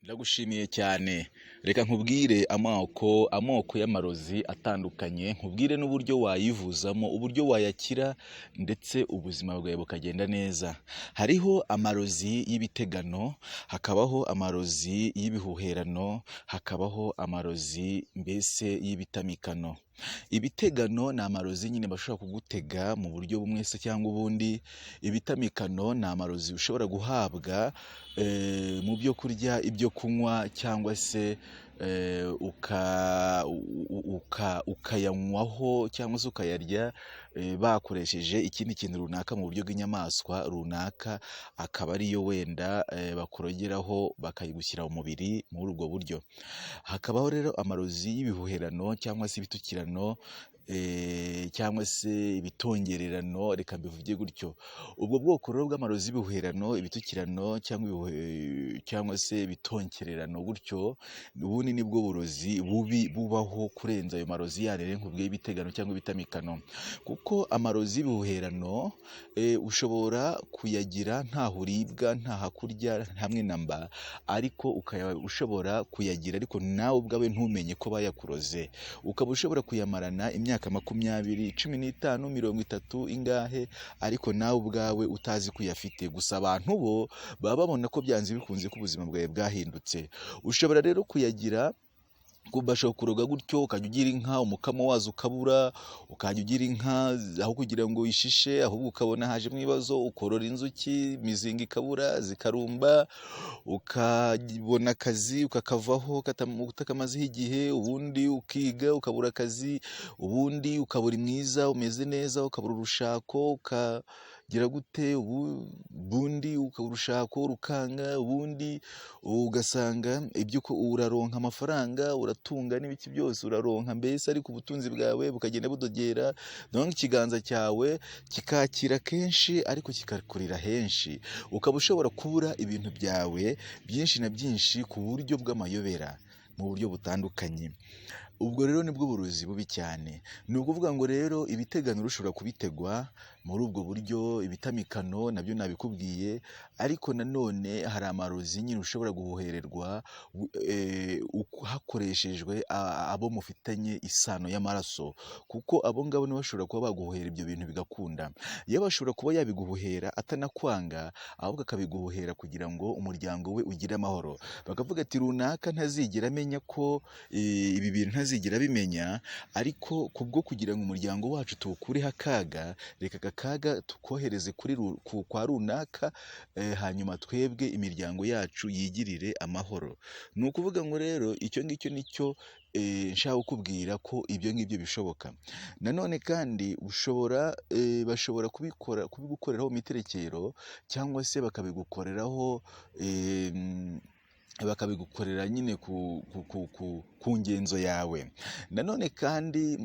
Ndagushimiye cyane. Reka nkubwire amoko y'amarozi atandukanye, nkubwire n'uburyo wayivuzamo, uburyo wayakira ndetse ubuzima bwawe bukagenda neza. Hariho amarozi y'ibitegano, hakabaho amarozi y'ibihuherano, hakabaho amarozi mbese y'ibitamikano. Ibitegano ni amarozi nyine bashobora kugutega mu buryo bumwe se cyangwa ubundi. Ibitamikano ni amarozi ushobora guhabwa mu byo kurya, ibyo kunywa cyangwa se ukayanywaho cyangwa se ukayarya bakoresheje ikindi kintu runaka mu buryo bw'inyamaswa runaka, akaba ariyo wenda bakurogeraho bakayigushyira mu mubiri muri ubwo buryo. Hakabaho rero amarozi y'ibihuherano cyangwa se ibitukirano cyangwa se ibitongererano, reka mbivuge gutyo. Ubwo bwoko rero bw'amarozi y'ibihuherano, ibitukirano cyangwa se ibitonkererano gutyo, ubundi nibwo burozi bubi bubaho kurenza ayo marozi yandi rero nkubwiye y'ibitegano cyangwa ibitamikano. Kuko amarozi y'ibihuherano ushobora kuyagira ntaho uribwa, ntaho kurya hamwe na mba, ariko ukaba ushobora kuyagira ariko nawe ubwawe ntumenye ko bayakuroze. Ukaba ushobora kuyamarana imyaka 20, 15, 30 ingahe, ariko nawe ubwawe utazi ko uyafite. Gusa abantu bo baba babona ko byanze bikunze ko ubuzima bwawe bwahindutse. Ushobora rero kuyagira, bashobora kuroga gutyo, ukajya ugira inka umukamo wazo ukabura, ukajya ugira inka aho kugira ngo ishishe ahubwo ukabona hajemo ibibazo, ukorora inzuki imizinga ikabura zikarumba, ukabona akazi ukakavaho utakamazeho igihe, ubundi ukiga ukabura akazi, ubundi ukabura mwiza umeze neza, ukabura urushako ukagira gute, ubundi ukabura urushako rukanga, ubundi ugasanga ibyo uraronka amafaranga, uratunga n'ibiki byose uraronka mbese, ariko ubutunzi bwawe bukagenda budogera. Donc ikiganza cyawe kikakira kenshi ariko kikakurira henshi, ukaba ushobora kubura ibintu byawe byinshi na byinshi ku buryo bw'amayobera mu buryo butandukanye. Ubwo rero nibwo burozi bubi cyane. Ni ukuvuga ngo rero ibitegano ushobora kubitegwa muri ubwo buryo, ibitamikano nabyo nabikubwiye, ariko nanone hari amarozi nyine ushobora guhuhererwa hakoreshejwe abo mufitanye isano y'amaraso, kuko abo ngabo nibo bashobora kuba baguhuhera ibyo bintu bigakunda. Iyo bashobora kuba yabiguhuhera atanakwanga, ahubwo akabiguhuhera kugira ngo umuryango we ugire amahoro. Bakavuga ati runaka ntazigera amenya ko ibi bintu ntazigera bimenya, ariko kubwo kugira ngo umuryango wacu tuwukureho akaga, reka aka kaga tukohereze kwa runaka, hanyuma twebwe imiryango yacu yigirire amahoro. Ni ukuvuga ngo rero icyo ngicyo nicyo nshaka kukubwira ko ibyo ngibyo bishoboka. Nanone kandi bashobora kubigukoreraho imiterekero, cyangwa se bakabigukoreraho bakabigukorera nyine ku ngenzo yawe. Nanone kandi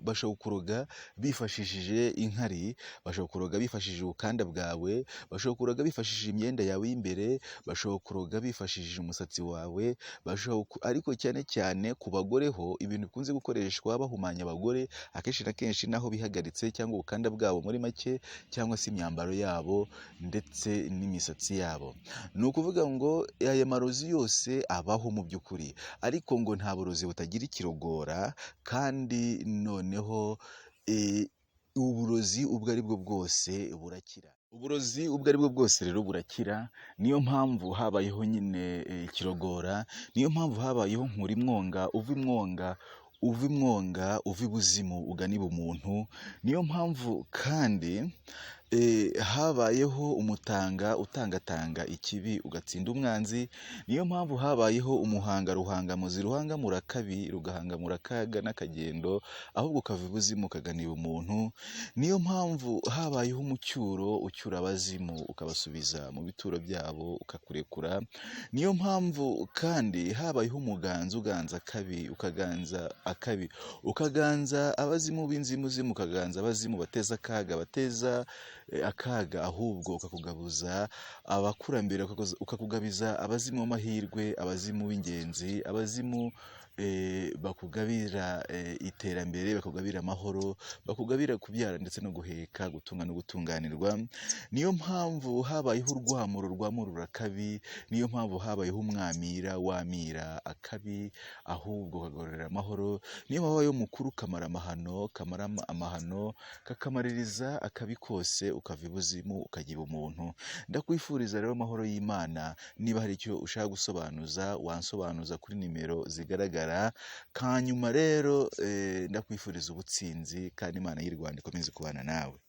bashobora kuroga bifashishije inkari, bashobora kuroga bifashishije ubukanda bwawe, bashobora kuroga bifashishije imyenda yawe y'imbere, bashobora kuroga bifashishije umusatsi wawe, ariko cyane cyane ku bagore ho ibintu bikunze gukoreshwa bahumanya abagore akenshi na kenshi naho bihagaritse, cyangwa ubukanda bwabo muri make, cyangwa se imyambaro yabo ndetse n'imisatsi yabo. Ni ukuvuga ngo aya marozi yose abaho mu by'ukuri, ariko ngo nta burozi butagira ikirogora. Kandi noneho uburozi ubwo ari bwo bwose burakira. Uburozi ubwo ari bwo bwose rero burakira. Niyo mpamvu habayeho nyine ikirogora, niyo mpamvu habayeho nkura imwonga, uva imwonga uva ibuzimu ugana ibumuntu. Niyo mpamvu kandi habayeho umutanga utangatanga ikibi ugatsinda umwanzi. Niyo mpamvu habayeho umuhanga ruhangamuzi ruhangamura kabi rugahangamura akaga n'akagendo, ahubwo ukava ibuzimu ukagana ibumuntu. Niyo mpamvu habayeho umucyuro ucyura abazimu ukabasubiza mu bituro byabo ukakurekura. Niyo mpamvu kandi habayeho umuganza uganza akabi ukaganza akabi, ukaganza abazimu b'inzimuzimu, ukaganza abazimu bateza akaga, bateza akaga, ahubwo ukakugabuza abakurambere, ukakugabiza abazimu b'amahirwe, abazimu b'ingenzi, abazimu bakugabira iterambere, bakugabira amahoro, bakugabira kubyara ndetse no guheka, gutunga no gutunganirwa. Niyo mpamvu habayeho urwamuro rwamurura akabi, niyo mpamvu habayeho umwamira wamira akabi, ahubwo kagarurira amahoro. Niyo mpamvu habayeho umukuru kamara amahano, kakamaririza akabi kose, ukava ibuzimu ukajya ibumuntu. Ndakwifuriza rero amahoro y'Imana. Niba hari icyo ushaka gusobanuza, wansobanuza kuri nimero zigaragara. Kanyuma rero ndakwifuriza ubutsinzi, kandi Imana y'u Rwanda ikomeze kubana nawe.